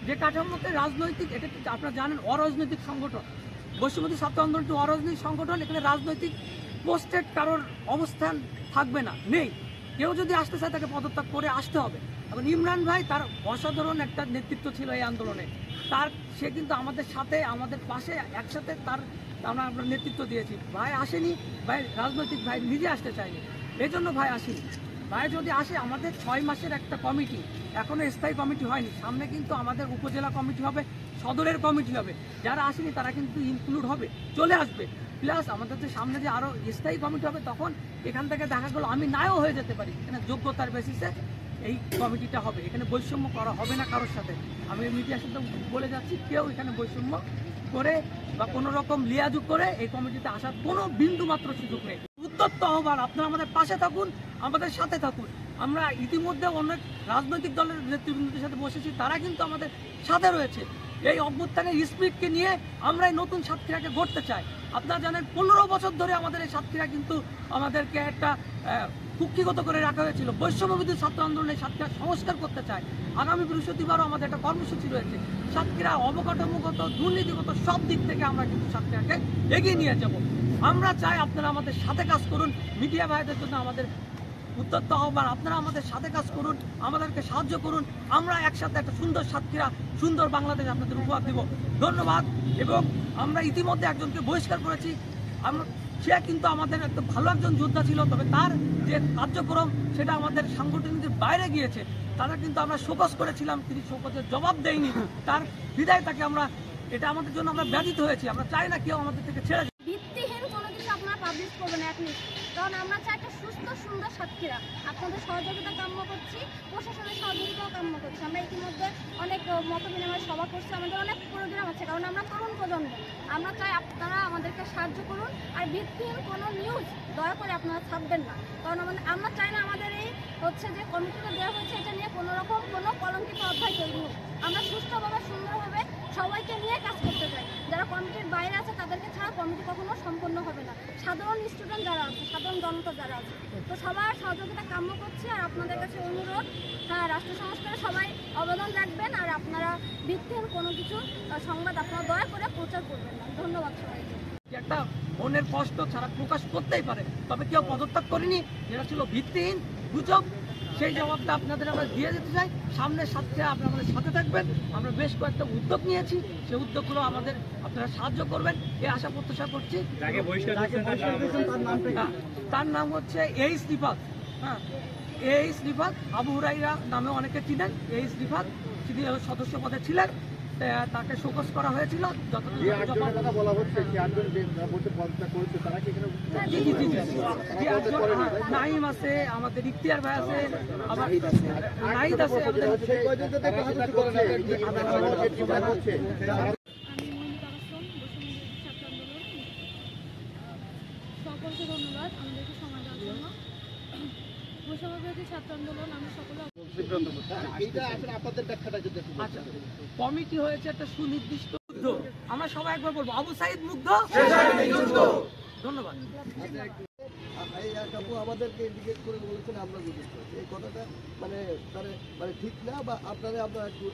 যে কাঠামোতে রাজনৈতিক, এটা আপনারা জানেন অরাজনৈতিক সংগঠন, বৈষম্যবিরোধী ছাত্র আন্দোলনটি অরাজনৈতিক সংগঠন। এখানে রাজনৈতিক পোস্টেড কারোর অবস্থান থাকবে না, নেই। কেউ যদি আসতে চায় তাকে পদত্যাগ করে আসতে হবে। এখন ইমরান ভাই তার অসাধারণ একটা নেতৃত্ব ছিল এই আন্দোলনে, সে কিন্তু আমাদের সাথে, আমাদের পাশে একসাথে আমরা নেতৃত্ব দিয়েছি। ভাই আসেনি, ভাই রাজনৈতিক ভাই নিজে আসতে চায়নি, এই জন্য ভাই আসেনি। ভাই যদি আসে, আমাদের 6 মাসের একটা কমিটি, এখনো স্থায়ী কমিটি হয়নি, সামনে কিন্তু আমাদের উপজেলা কমিটি হবে, সদরের কমিটি হবে। যারা আসেনি তারা কিন্তু ইনক্লুড হবে, চলে আসবে। প্লাস আমাদের যে সামনে যে আরও স্থায়ী কমিটি হবে, তখন এখান থেকে দেখা গেলো আমি নাও হয়ে যেতে পারি। এখানে যোগ্যতার বেসিসে এই কমিটিটা হবে, এখানে বৈষম্য করা হবে না কারোর সাথে। আমি মিডিয়ার সাথে বলে যাচ্ছি, কেউ এখানে বৈষম্য করে বা কোনো রকম লিয়াজুক করে এই কমিটিতে আসার কোনো বিন্দু মাত্র সুযোগ নেই। উদ্যত্ত আহ্বান, আপনারা আমাদের পাশে থাকুন, আমাদের সাথে থাকুন। আমরা ইতিমধ্যে অনেক রাজনৈতিক দলের নেতৃবৃন্দদের সাথে বসেছি, তারা কিন্তু আমাদের সাথে রয়েছে। এই অভ্যুত্থানের স্পিরিটকে নিয়ে আমরা এই নতুন সাতক্ষীরাকে গড়তে চাই। আপনারা জানেন 15 বছর ধরে আমাদের এই সাতক্ষীরা কিন্তু আমাদেরকে একটা কুক্ষিগত করে রাখা হয়েছিল। বৈষম্যবিরোধী ছাত্র আন্দোলনের সাতক্ষীরা সংস্কার করতে চায়। আগামী বৃহস্পতিবারও আমাদের একটা কর্মসূচি রয়েছে। সাতক্ষীরা অবকাঠামোগত, দুর্নীতিগত সব দিক থেকে আমরা কিন্তু সাতক্ষীরাকে এগিয়ে নিয়ে যাব। আমরা চাই আপনারা আমাদের সাথে কাজ করুন। মিডিয়া ভাইদের জন্য আমাদের উদ্যত্ত আহ্বান, আপনারা আমাদের সাথে কাজ করুন, আমাদেরকে সাহায্য করুন। আমরা একসাথে একটা সুন্দর সাতক্ষীরা, সুন্দর বাংলাদেশ আপনাদের উপহার দিব। ধন্যবাদ। এবং আমরা ইতিমধ্যে একজনকে বহিষ্কার করেছি। সে কিন্তু আমাদের একটা ভালো একজন যোদ্ধা ছিল, তবে তার যে কার্যক্রম সেটা আমাদের সাংগঠনিকের বাইরে গিয়েছে। তারা কিন্তু আমরা শোকজ করেছিলাম, তিনি শোকজের জবাব দেয়নি, তার বিদায় তাকে আমরা, এটা আমাদের জন্য আমরা ব্যথিত হয়েছি। আমরা চাই না কেউ আমাদের থেকে ছেড়ে যায়। ভিত্তিহীন কোনো কিছু আপনারা পাবলিশ করবেন অ্যাটলিস্ট, কারণ আমরা চাই একটা সুস্থ সুন্দর সাতক্ষীরা। আপনাদের সহযোগিতা কাম্য করছি, প্রশাসনের সহযোগিতাও কাম্য করছি। আমরা ইতিমধ্যে অনেক মত বিনিময় সভা করছি, আমাদের অনেক প্রোগ্রাম আছে, কারণ আমরা তরুণ প্রজন্ম। আমরা চাই আপনারা আমাদেরকে সাহায্য করুন। আর ভিত্তিহীন কোনো নিউজ দয়া করে আপনারা ছাপবেন না, কারণ আমরা চাই না আমাদের এই যে কমিটিটা দেওয়া হয়েছে এটা নিয়ে কোনো রকম কোনো কলঙ্কিত অধ্যায় তৈরি হোক। আমরা সুস্থভাবে সুন্দরভাবে সবাইকে নিয়ে কাজ করতে চাই। যারা কমিটির বাইরে আছে তাদেরকে ছাড়া কমিটি কখনো সম্পন্ন হবে না। সাধারণ স্টুডেন্ট যারা আছে, সাধারণ জনতা যারা আছে, তো সবার সহযোগিতা কাম্য করছি। আর আপনাদের কাছে অনুরোধ, রাষ্ট্র সংস্কারে সবাই অবদান রাখবেন। আর আপনারা ভিত্তিহীন কোনো কিছু সংবাদ আপনারা দয়া করে প্রচার করবেন না। ধন্যবাদ সবাইকে। একটা মনের কষ্ট ছাড়া প্রকাশ করতেই পারে, তবে কেউ পদত্যাগ করেনি, যেটা ছিল ভিত্তিহীন গুজব। সেই জবাবটা আপনাদের আমরা দিয়ে যেতে চাই। সামনের সাথে আপনারা আমাদের সাথে থাকবেন। আমরা বেশ কয়েকটা উদ্যোগ নিয়েছি, সেই উদ্যোগগুলো আমাদের আপনারা সাহায্য করবেন, এই আশা প্রত্যাশা করছি। তার নাম হচ্ছে এইচ রিফাত। হ্যাঁ, এইচ রিফাত, আবু হুরাইরা নামে অনেকে চিনেন। এইচ রিফাত তিনি সদস্য পদে ছিলেন, তাকে শোকজ করা হয়েছিল। নাইম আছে, আমাদের ইখতিয়ার ভাই আছে, আবার নাহিদ আছে। সকলকে ধন্যবাদ আমাদেরকে সময় দেওয়ার জন্য। বৈষম্যবিরোধী ছাত্র আন্দোলন আমরা সকলে কমিটি হয়েছে একটা সুনির্দিষ্ট যুদ্ধ। আমরা সবাই একবার বলবো, আবু সাইদ মুগ্ধ, ধন্যবাদ। আমাদেরকে ইন্ডিকেট করে বলেছেন আমরা বুঝেছি এই কথাটা মানে ঠিক না, বা আপনারা একটু